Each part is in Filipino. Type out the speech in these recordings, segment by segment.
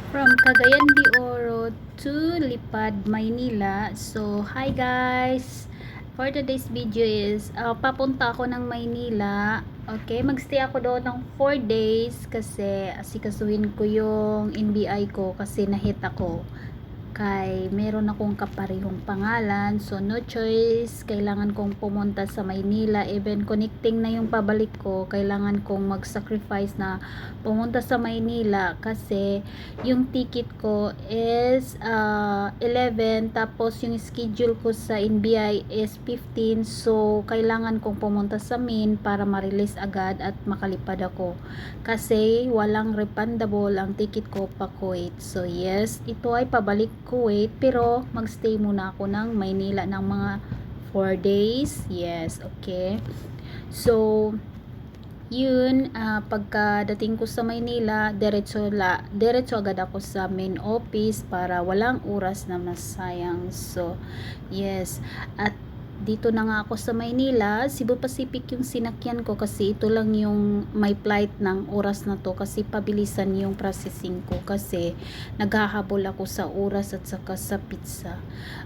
From Cagayan de Oro to Lipad, Maynila. So, hi guys! For today's video is, papunta ako ng Maynila. Okay, magstay ako doon ng 4 days kasi asikasuhin ko yung NBI ko kasi nahit ako. Kay meron akong kaparehong pangalan, so no choice, kailangan kong pumunta sa Maynila. Even connecting na yung pabalik ko, kailangan kong mag-sacrifice na pumunta sa Maynila kasi yung ticket ko is 11, tapos yung schedule ko sa NBI is 15, so kailangan kong pumunta sa main para ma-release agad at makalipad ako kasi walang refundable ang ticket ko pa Kuwait. So yes, ito ay pabalik Kuwait, pero magstay muna ako ng Maynila ng mga 4 days. Yes, okay. So yun, pagkadating ko sa Maynila, diretso agad ako sa main office para walang oras na masayang. So yes, at dito na nga ako sa Maynila. Cebu Pacific yung sinakyan ko kasi ito lang yung may flight ng oras na to kasi pabilisan yung processing ko kasi naghahabol ako sa oras at saka sa pizza.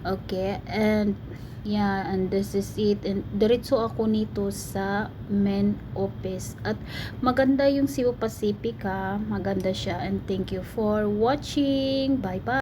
Okay, and yeah, and this is it. And diretso ako nito sa main office. At maganda yung Cebu Pacific ha. Maganda siya. And thank you for watching. Bye bye.